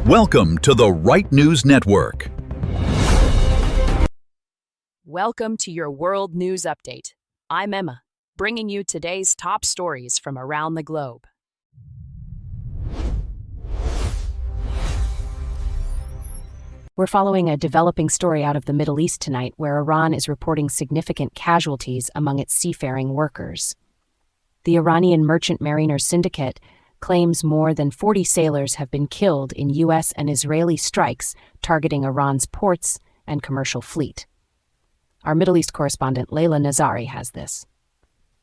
Welcome to the Right News Network. Welcome to your World News Update. I'm Emma, bringing you today's top stories from around the globe. We're following a developing story out of the Middle East tonight, where Iran is reporting significant casualties among its seafaring workers. The Iranian Merchant Mariner Syndicate claims more than 40 sailors have been killed in U.S. and Israeli strikes targeting Iran's ports and commercial fleet. Our Middle East correspondent Layla Nazari has this.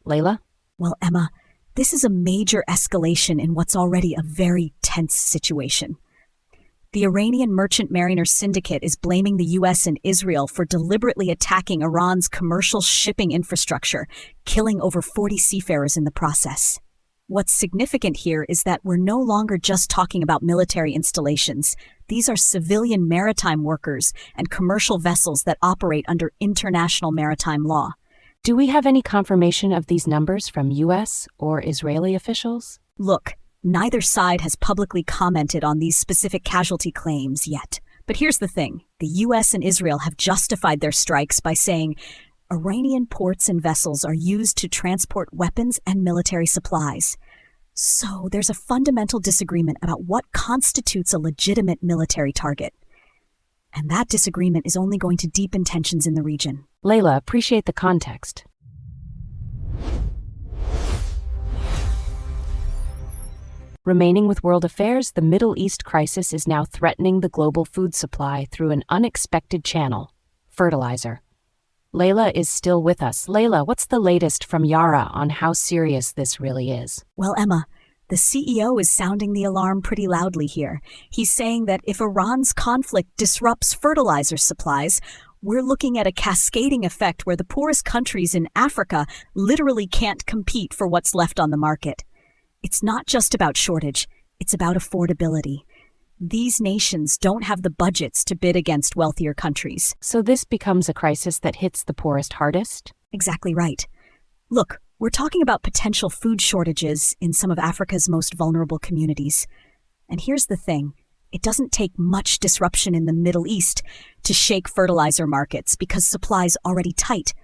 Layla? Well, Emma, this is a major escalation in what's already a very tense situation. The Iranian Merchant Mariner Syndicate is blaming the U.S. and Israel for deliberately attacking Iran's commercial shipping infrastructure, killing over 40 seafarers in the process. What's significant here is that we're no longer just talking about military installations. These are civilian maritime workers and commercial vessels that operate under international maritime law. Do we have any confirmation of these numbers from U.S. or Israeli officials? Look, neither side has publicly commented on these specific casualty claims yet. But here's the thing. The U.S. and Israel have justified their strikes by saying Iranian ports and vessels are used to transport weapons and military supplies. So there's a fundamental disagreement about what constitutes a legitimate military target. And that disagreement is only going to deepen tensions in the region. Layla, appreciate the context. Remaining with world affairs, the Middle East crisis is now threatening the global food supply through an unexpected channel: fertilizer. Layla is still with us. Layla, what's the latest from Yara on how serious this really is? Well, Emma, the CEO is sounding the alarm pretty loudly here. He's saying that if Iran's conflict disrupts fertilizer supplies, we're looking at a cascading effect where the poorest countries in Africa literally can't compete for what's left on the market. It's not just about shortage, it's about affordability. These nations don't have the budgets to bid against wealthier countries. So this becomes a crisis that hits the poorest hardest? Exactly right. Look, we're talking about potential food shortages in some of Africa's most vulnerable communities. And here's the thing. It doesn't take much disruption in the Middle East to shake fertilizer markets because supply's already tight.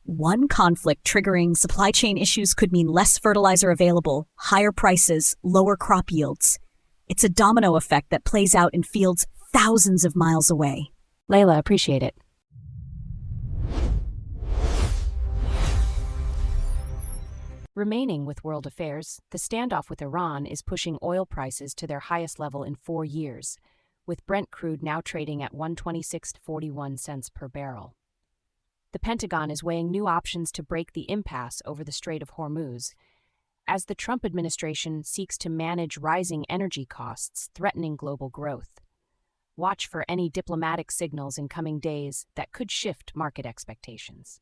One conflict triggering supply chain issues could mean less fertilizer available, higher prices, lower crop yields. It's a domino effect that plays out in fields thousands of miles away. Layla, appreciate it. Remaining with world affairs, the standoff with Iran is pushing oil prices to their highest level in 4 years, with Brent crude now trading at $126.41 per barrel. The Pentagon is weighing new options to break the impasse over the Strait of Hormuz, as the Trump administration seeks to manage rising energy costs threatening global growth. Watch for any diplomatic signals in coming days that could shift market expectations.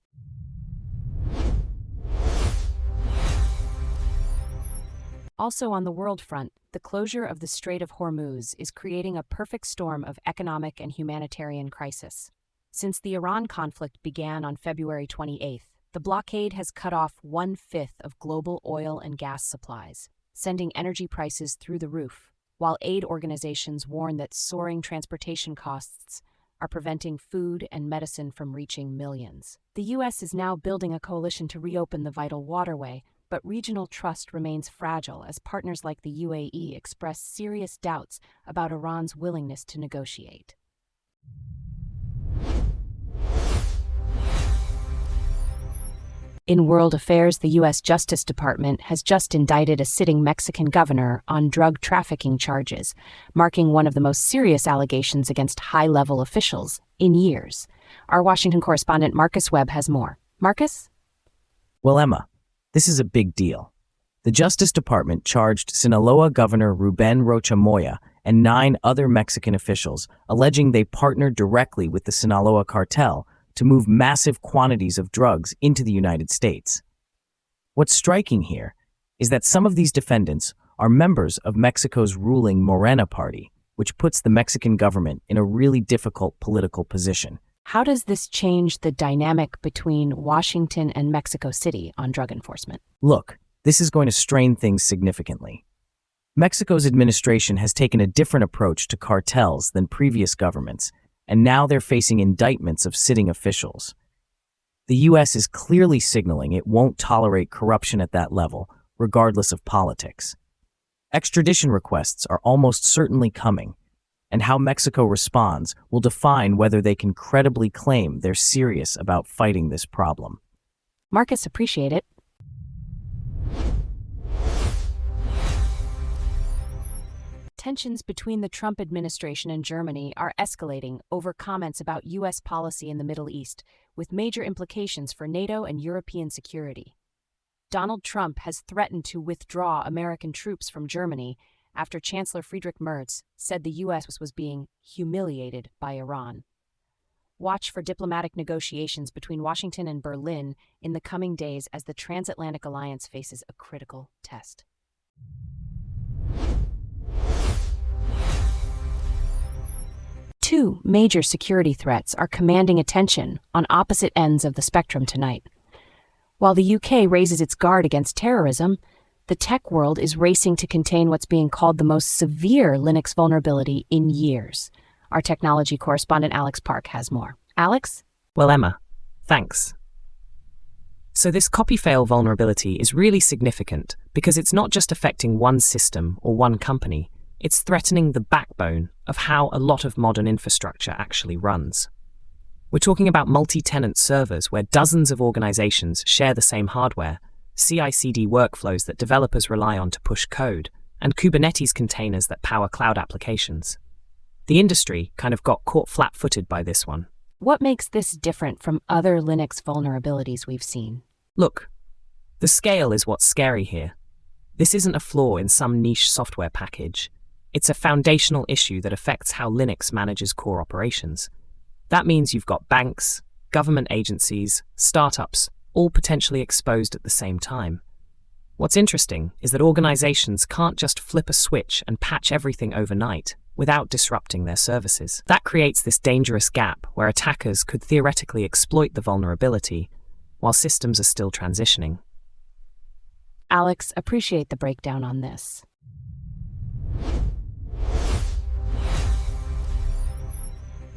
Also on the world front, the closure of the Strait of Hormuz is creating a perfect storm of economic and humanitarian crisis. Since the Iran conflict began on February 28th, the blockade has cut off 1/5 of global oil and gas supplies, sending energy prices through the roof, while aid organizations warn that soaring transportation costs are preventing food and medicine from reaching millions. The U.S. is now building a coalition to reopen the vital waterway, but regional trust remains fragile as partners like the UAE express serious doubts about Iran's willingness to negotiate. In world affairs, the U.S. Justice Department has just indicted a sitting Mexican governor on drug trafficking charges, marking one of the most serious allegations against high-level officials in years. Our Washington correspondent Marcus Webb has more. Marcus? Well, Emma, this is a big deal. The Justice Department charged Sinaloa Governor Ruben Rocha Moya and 9 other Mexican officials, alleging they partnered directly with the Sinaloa cartel to move massive quantities of drugs into the United States. What's striking here is that some of these defendants are members of Mexico's ruling Morena party, which puts the Mexican government in a really difficult political position. How does this change the dynamic between Washington and Mexico City on drug enforcement? Look, this is going to strain things significantly. Mexico's administration has taken a different approach to cartels than previous governments, and now they're facing indictments of sitting officials. The U.S. is clearly signaling it won't tolerate corruption at that level, regardless of politics. Extradition requests are almost certainly coming, and how Mexico responds will define whether they can credibly claim they're serious about fighting this problem. Marcus, appreciate it. Tensions between the Trump administration and Germany are escalating over comments about U.S. policy in the Middle East, with major implications for NATO and European security. Donald Trump has threatened to withdraw American troops from Germany after Chancellor Friedrich Merz said the U.S. was being humiliated by Iran. Watch for diplomatic negotiations between Washington and Berlin in the coming days as the transatlantic alliance faces a critical test. Two major security threats are commanding attention on opposite ends of the spectrum tonight. While the UK raises its guard against terrorism, the tech world is racing to contain what's being called the most severe Linux vulnerability in years. Our technology correspondent Alex Park has more. Alex? Well, Emma, thanks. So this copy-fail vulnerability is really significant because it's not just affecting one system or one company. It's threatening the backbone of how a lot of modern infrastructure actually runs. We're talking about multi-tenant servers where dozens of organizations share the same hardware, CI/CD workflows that developers rely on to push code, and Kubernetes containers that power cloud applications. The industry kind of got caught flat-footed by this one. What makes this different from other Linux vulnerabilities we've seen? Look, the scale is what's scary here. This isn't a flaw in some niche software package. It's a foundational issue that affects how Linux manages core operations. That means you've got banks, government agencies, startups, all potentially exposed at the same time. What's interesting is that organizations can't just flip a switch and patch everything overnight without disrupting their services. That creates this dangerous gap where attackers could theoretically exploit the vulnerability while systems are still transitioning. Alex, appreciate the breakdown on this.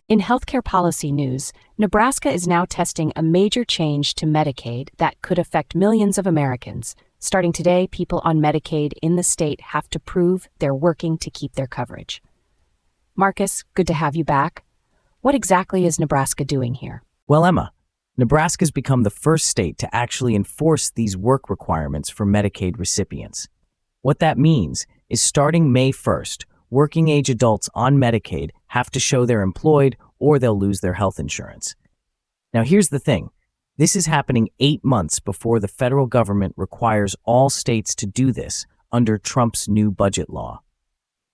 In healthcare policy news, Nebraska is now testing a major change to Medicaid that could affect millions of Americans. Starting today, people on Medicaid in the state have to prove they're working to keep their coverage. Marcus, good to have you back. What exactly is Nebraska doing here? Well, Emma, Nebraska's become the first state to actually enforce these work requirements for Medicaid recipients. What that means is starting May 1st, working-age adults on Medicaid have to show they're employed or they'll lose their health insurance. Now, here's the thing. This is happening 8 months before the federal government requires all states to do this under Trump's new budget law.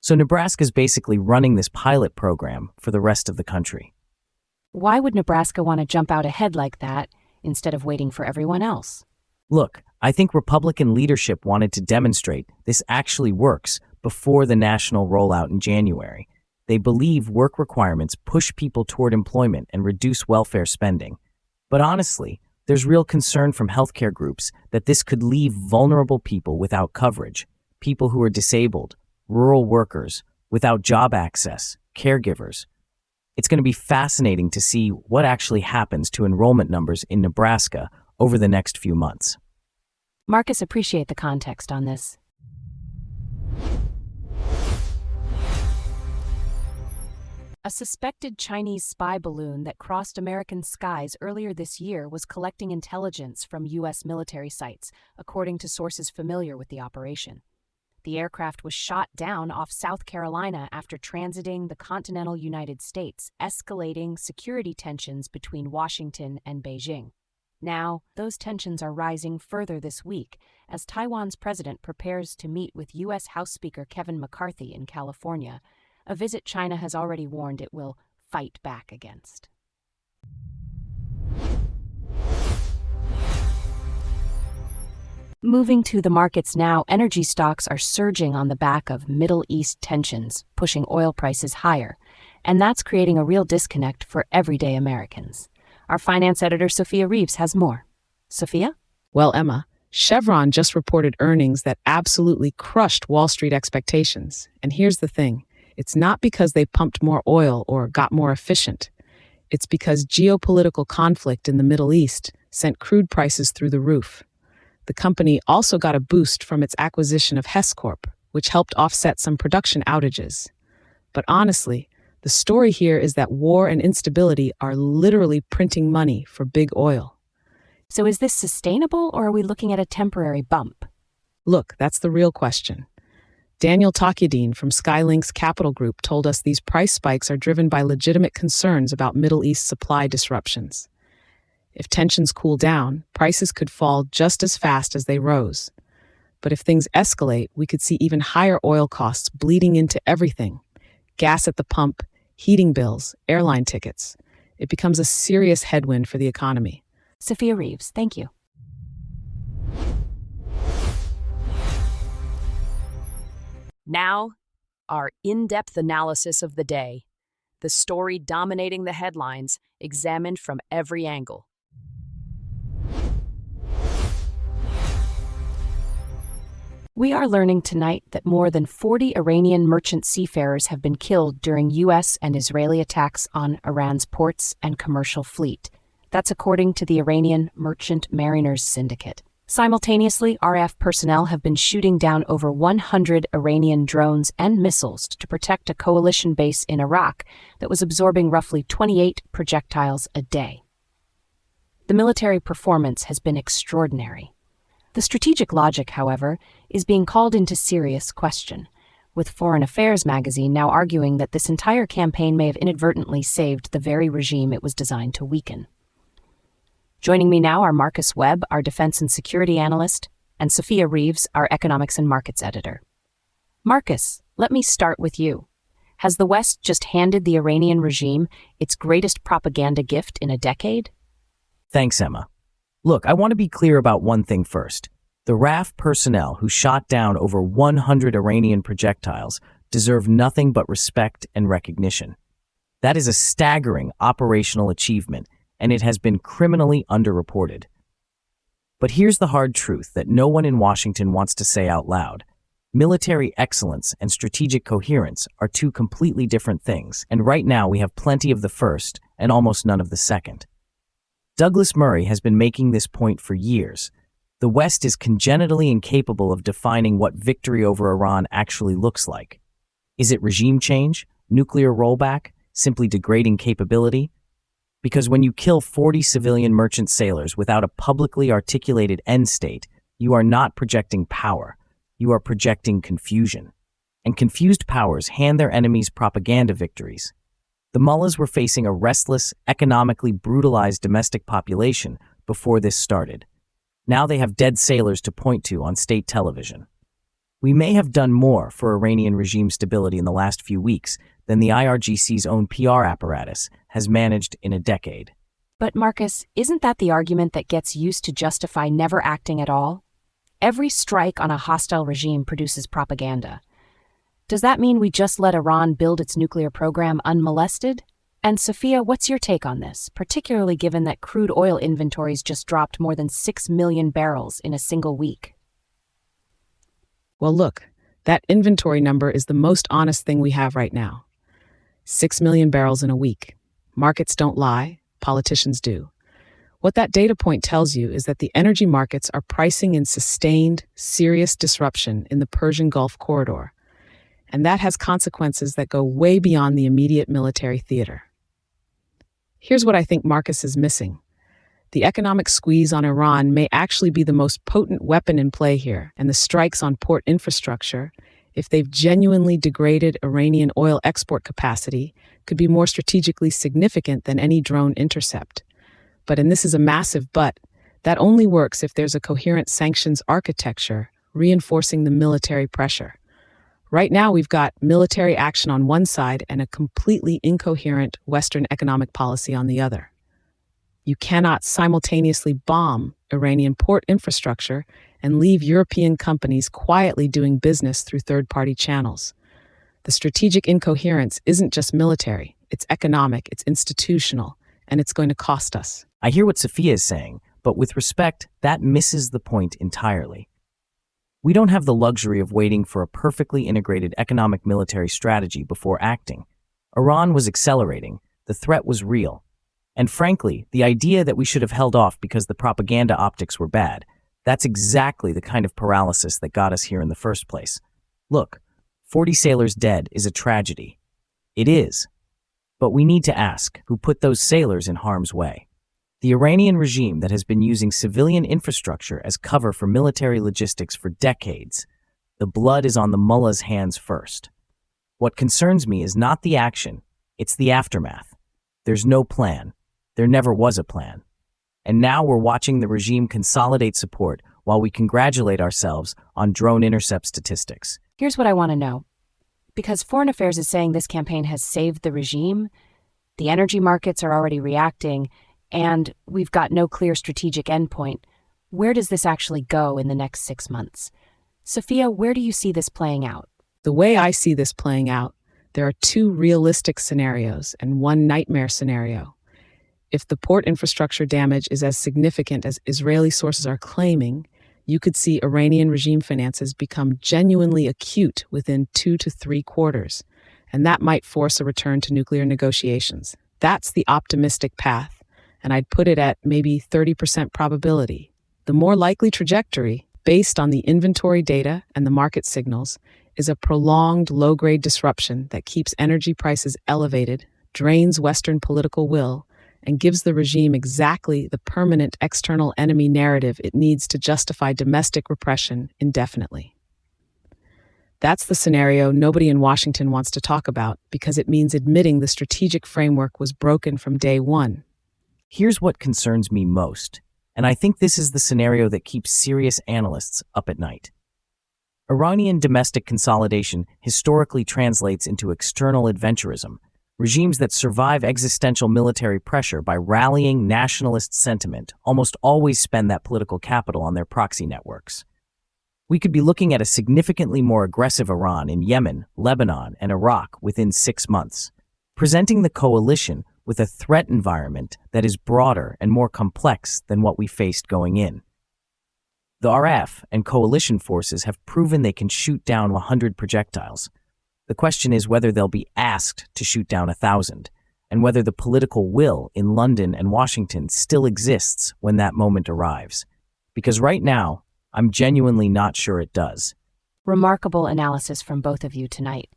So Nebraska's basically running this pilot program for the rest of the country. Why would Nebraska want to jump out ahead like that instead of waiting for everyone else? Look, I think Republican leadership wanted to demonstrate this actually works before the national rollout in January. They believe work requirements push people toward employment and reduce welfare spending. But honestly, there's real concern from healthcare groups that this could leave vulnerable people without coverage, people who are disabled, rural workers, without job access, caregivers. It's going to be fascinating to see what actually happens to enrollment numbers in Nebraska over the next few months. Marcus, appreciate the context on this. A suspected Chinese spy balloon that crossed American skies earlier this year was collecting intelligence from U.S. military sites, according to sources familiar with the operation. The aircraft was shot down off South Carolina after transiting the continental United States, escalating security tensions between Washington and Beijing. Now, those tensions are rising further this week as Taiwan's president prepares to meet with U.S. House Speaker Kevin McCarthy in California, a visit China has already warned it will fight back against. Moving to the markets now, energy stocks are surging on the back of Middle East tensions, pushing oil prices higher, and that's creating a real disconnect for everyday Americans. Our finance editor, Sophia Reeves, has more. Sophia? Well, Emma, Chevron just reported earnings that absolutely crushed Wall Street expectations. And here's the thing. It's not because they pumped more oil or got more efficient. It's because geopolitical conflict in the Middle East sent crude prices through the roof. The company also got a boost from its acquisition of Hess Corp, which helped offset some production outages. But honestly, the story here is that war and instability are literally printing money for big oil. So is this sustainable, or are we looking at a temporary bump? Look, that's the real question. Daniel Takyadin from Skylinks Capital Group told us these price spikes are driven by legitimate concerns about Middle East supply disruptions. If tensions cool down, prices could fall just as fast as they rose. But if things escalate, we could see even higher oil costs bleeding into everything. Gas at the pump, heating bills, airline tickets. It becomes a serious headwind for the economy. Sophia Reeves, thank you. Now, our in-depth analysis of the day. The story dominating the headlines, examined from every angle. We are learning tonight that more than 40 Iranian merchant seafarers have been killed during U.S. and Israeli attacks on Iran's ports and commercial fleet. That's according to the Iranian Merchant Mariners Syndicate. Simultaneously, RAF personnel have been shooting down over 100 Iranian drones and missiles to protect a coalition base in Iraq that was absorbing roughly 28 projectiles a day. The military performance has been extraordinary. The strategic logic, however, is being called into serious question, with Foreign Affairs magazine now arguing that this entire campaign may have inadvertently saved the very regime it was designed to weaken. Joining me now are Marcus Webb, our defense and security analyst, and Sophia Reeves, our economics and markets editor. Marcus, let me start with you. Has the West just handed the Iranian regime its greatest propaganda gift in a decade? Thanks, Emma. Look, I want to be clear about one thing first. The RAF personnel who shot down over 100 Iranian projectiles deserve nothing but respect and recognition. That is a staggering operational achievement, and it has been criminally underreported. But here's the hard truth that no one in Washington wants to say out loud. Military excellence and strategic coherence are two completely different things, and right now we have plenty of the first and almost none of the second. Douglas Murray has been making this point for years. The West is congenitally incapable of defining what victory over Iran actually looks like. Is it regime change, nuclear rollback, simply degrading capability? Because when you kill 40 civilian merchant sailors without a publicly articulated end state, you are not projecting power, you are projecting confusion. And confused powers hand their enemies propaganda victories. The mullahs were facing a restless, economically brutalized domestic population before this started. Now they have dead sailors to point to on state television. We may have done more for Iranian regime stability in the last few weeks than the IRGC's own PR apparatus has managed in a decade. But Marcus, isn't that the argument that gets used to justify never acting at all? Every strike on a hostile regime produces propaganda. Does that mean we just let Iran build its nuclear program unmolested? And Sophia, what's your take on this, particularly given that crude oil inventories just dropped more than 6 million barrels in a single week? Well, look, that inventory number is the most honest thing we have right now. 6 million barrels in a week. Markets don't lie, politicians do. What that data point tells you is that the energy markets are pricing in sustained, serious disruption in the Persian Gulf corridor. And that has consequences that go way beyond the immediate military theater. Here's what I think Marcus is missing. The economic squeeze on Iran may actually be the most potent weapon in play here, and the strikes on port infrastructure, if they've genuinely degraded Iranian oil export capacity, could be more strategically significant than any drone intercept. But, and this is a massive but, that only works if there's a coherent sanctions architecture reinforcing the military pressure. Right now, we've got military action on one side and a completely incoherent Western economic policy on the other. You cannot simultaneously bomb Iranian port infrastructure and leave European companies quietly doing business through third-party channels. The strategic incoherence isn't just military, it's economic, it's institutional, and it's going to cost us. I hear what Sophia is saying, but with respect, that misses the point entirely. We don't have the luxury of waiting for a perfectly integrated economic military strategy before acting. Iran was accelerating, the threat was real. And frankly, the idea that we should have held off because the propaganda optics were bad, that's exactly the kind of paralysis that got us here in the first place. Look, 40 sailors dead is a tragedy. It is. But we need to ask, who put those sailors in harm's way? The Iranian regime that has been using civilian infrastructure as cover for military logistics for decades. The blood is on the mullah's hands first. What concerns me is not the action, it's the aftermath. There's no plan. There never was a plan. And now we're watching the regime consolidate support while we congratulate ourselves on drone intercept statistics. Here's what I want to know. Because Foreign Affairs is saying this campaign has saved the regime, the energy markets are already reacting, and we've got no clear strategic endpoint. Where does this actually go in the next 6 months? Sophia, where do you see this playing out? The way I see this playing out, there are two realistic scenarios and one nightmare scenario. If the port infrastructure damage is as significant as Israeli sources are claiming, you could see Iranian regime finances become genuinely acute within 2 to 3 quarters, and that might force a return to nuclear negotiations. That's the optimistic path, and I'd put it at maybe 30% probability. The more likely trajectory, based on the inventory data and the market signals, is a prolonged low-grade disruption that keeps energy prices elevated, drains Western political will, and gives the regime exactly the permanent external enemy narrative it needs to justify domestic repression indefinitely. That's the scenario nobody in Washington wants to talk about because it means admitting the strategic framework was broken from day one. Here's what concerns me most, and I think this is the scenario that keeps serious analysts up at night. Iranian domestic consolidation historically translates into external adventurism. Regimes that survive existential military pressure by rallying nationalist sentiment almost always spend that political capital on their proxy networks. We could be looking at a significantly more aggressive Iran in Yemen, Lebanon, and Iraq within 6 months, presenting the coalition with a threat environment that is broader and more complex than what we faced going in. The RF and coalition forces have proven they can shoot down 100 projectiles. The question is whether they'll be asked to shoot down 1,000, and whether the political will in London and Washington still exists when that moment arrives. Because right now, I'm genuinely not sure it does. Remarkable analysis from both of you tonight.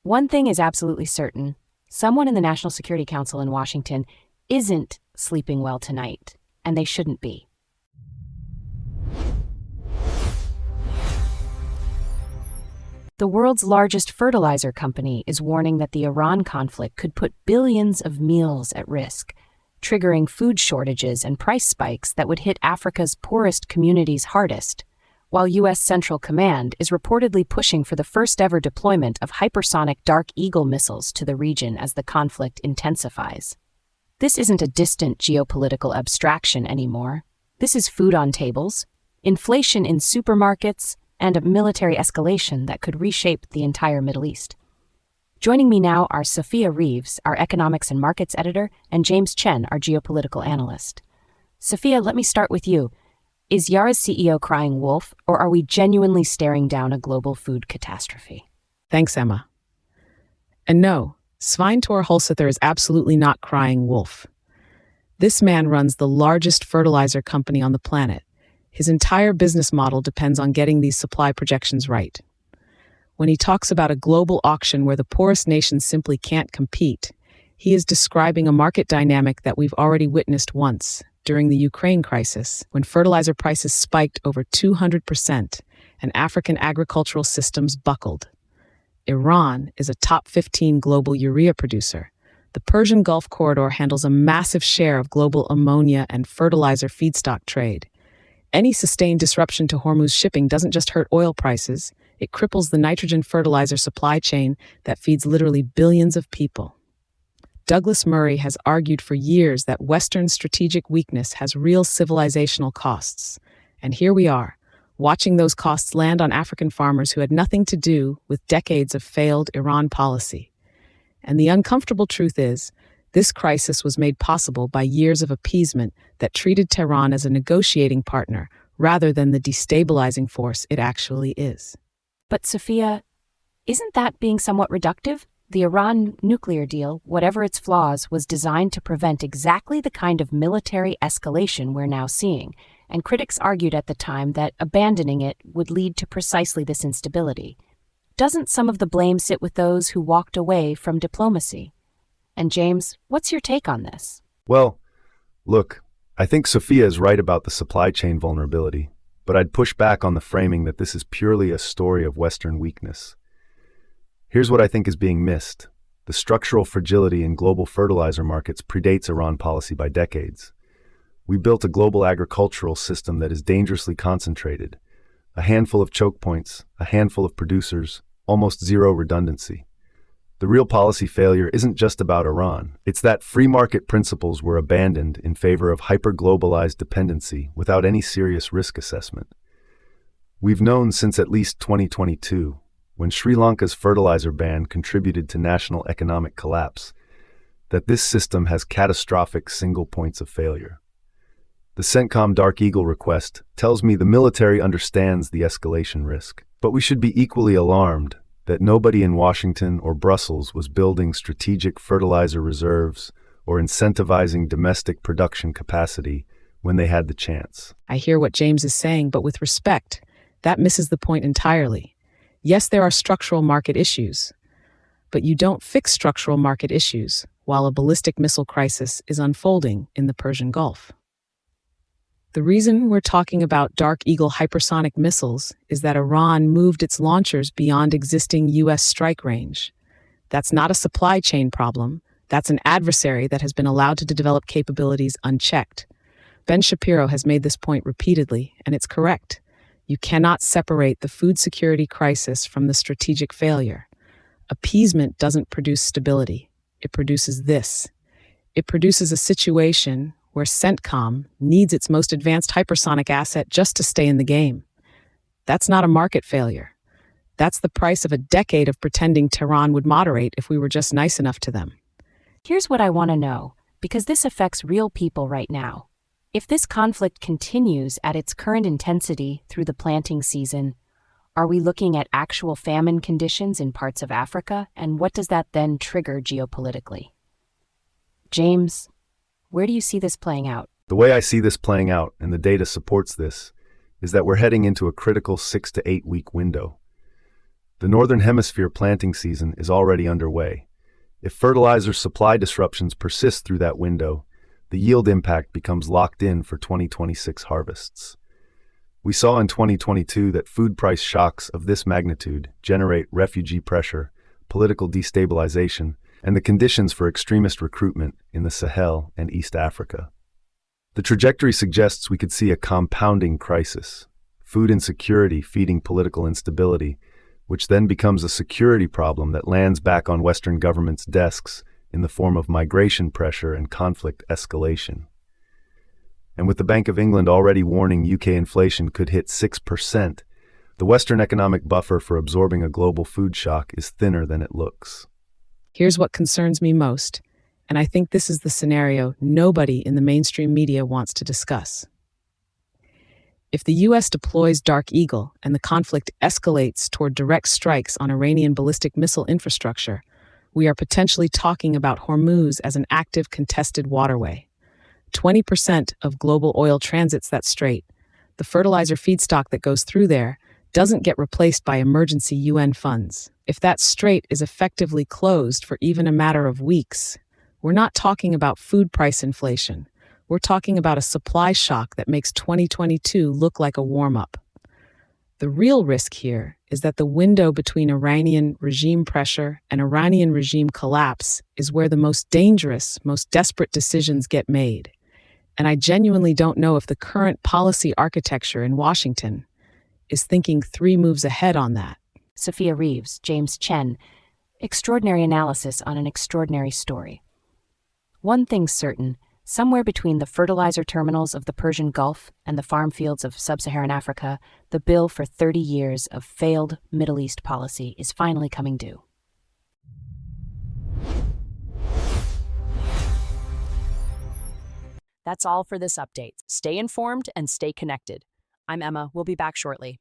One thing is absolutely certain. Someone in the National Security Council in Washington isn't sleeping well tonight, and they shouldn't be. The world's largest fertilizer company is warning that the Iran conflict could put billions of meals at risk, triggering food shortages and price spikes that would hit Africa's poorest communities hardest, while U.S. Central Command is reportedly pushing for the first-ever deployment of hypersonic Dark Eagle missiles to the region as the conflict intensifies. This isn't a distant geopolitical abstraction anymore. This is food on tables, inflation in supermarkets, and a military escalation that could reshape the entire Middle East. Joining me now are Sophia Reeves, our economics and markets editor, and James Chen, our geopolitical analyst. Sophia, let me start with you. Is Yara's CEO crying wolf, or are we genuinely staring down a global food catastrophe? Thanks, Emma. And no, Svein Tore Holsether is absolutely not crying wolf. This man runs the largest fertilizer company on the planet. His entire business model depends on getting these supply projections right. When he talks about a global auction where the poorest nations simply can't compete, he is describing a market dynamic that we've already witnessed once, during the Ukraine crisis, when fertilizer prices spiked over 200% and African agricultural systems buckled. Iran is a top 15 global urea producer. The Persian Gulf corridor handles a massive share of global ammonia and fertilizer feedstock trade. Any sustained disruption to Hormuz shipping doesn't just hurt oil prices, it cripples the nitrogen fertilizer supply chain that feeds literally billions of people. Douglas Murray has argued for years that Western strategic weakness has real civilizational costs. And here we are, watching those costs land on African farmers who had nothing to do with decades of failed Iran policy. And the uncomfortable truth is, This crisis was made possible by years of appeasement that treated Tehran as a negotiating partner rather than the destabilizing force it actually is. But Sophia, isn't that being somewhat reductive? The Iran nuclear deal, whatever its flaws, was designed to prevent exactly the kind of military escalation we're now seeing, and critics argued at the time that abandoning it would lead to precisely this instability. Doesn't some of the blame sit with those who walked away from diplomacy? And James, what's your take on this? Well, look, I think Sophia is right about the supply chain vulnerability, but I'd push back on the framing that this is purely a story of Western weakness. Here's what I think is being missed. The structural fragility in global fertilizer markets predates Iran policy by decades. We built a global agricultural system that is dangerously concentrated. A handful of choke points, a handful of producers, almost zero redundancy. The real policy failure isn't just about Iran. It's that free market principles were abandoned in favor of hyper-globalized dependency without any serious risk assessment. We've known since at least 2022, when Sri Lanka's fertilizer ban contributed to national economic collapse, that this system has catastrophic single points of failure. The CENTCOM Dark Eagle request tells me the military understands the escalation risk, but we should be equally alarmed that nobody in Washington or Brussels was building strategic fertilizer reserves or incentivizing domestic production capacity when they had the chance. I hear what James is saying, but with respect, that misses the point entirely. Yes, there are structural market issues, but you don't fix structural market issues while a ballistic missile crisis is unfolding in the Persian Gulf. The reason we're talking about Dark Eagle hypersonic missiles is that Iran moved its launchers beyond existing U.S. strike range. That's not a supply chain problem. That's an adversary that has been allowed to develop capabilities unchecked. Ben Shapiro has made this point repeatedly, and it's correct. You cannot separate the food security crisis from the strategic failure. Appeasement doesn't produce stability. It produces this. It produces a situation where CENTCOM needs its most advanced hypersonic asset just to stay in the game. That's not a market failure. That's the price of a decade of pretending Tehran would moderate if we were just nice enough to them. Here's what I want to know, because this affects real people right now. If this conflict continues at its current intensity through the planting season, are we looking at actual famine conditions in parts of Africa? And what does that then trigger geopolitically? James, where do you see this playing out? The way I see this playing out, and the data supports this, is that we're heading into a critical 6 to 8 week window. The Northern Hemisphere planting season is already underway. If fertilizer supply disruptions persist through that window, the yield impact becomes locked in for 2026 harvests. We saw in 2022 that food price shocks of this magnitude generate refugee pressure, political destabilization, and the conditions for extremist recruitment in the Sahel and East Africa. The trajectory suggests we could see a compounding crisis, food insecurity feeding political instability, which then becomes a security problem that lands back on Western governments' desks in the form of migration pressure and conflict escalation. And with the Bank of England already warning UK inflation could hit 6%, the Western economic buffer for absorbing a global food shock is thinner than it looks. Here's what concerns me most, and I think this is the scenario nobody in the mainstream media wants to discuss. If the U.S. deploys Dark Eagle and the conflict escalates toward direct strikes on Iranian ballistic missile infrastructure, we are potentially talking about Hormuz as an active contested waterway. 20% of global oil transits that strait. The fertilizer feedstock that goes through there doesn't get replaced by emergency UN funds. If that strait is effectively closed for even a matter of weeks, we're not talking about food price inflation. We're talking about a supply shock that makes 2022 look like a warm-up. The real risk here is that the window between Iranian regime pressure and Iranian regime collapse is where the most dangerous, most desperate decisions get made. And I genuinely don't know if the current policy architecture in Washington is thinking 3 moves ahead on that. Sophia Reeves, James Chen, extraordinary analysis on an extraordinary story. One thing's certain, somewhere between the fertilizer terminals of the Persian Gulf and the farm fields of sub-Saharan Africa, the bill for 30 years of failed Middle East policy is finally coming due. That's all for this update. Stay informed and stay connected. I'm Emma. We'll be back shortly.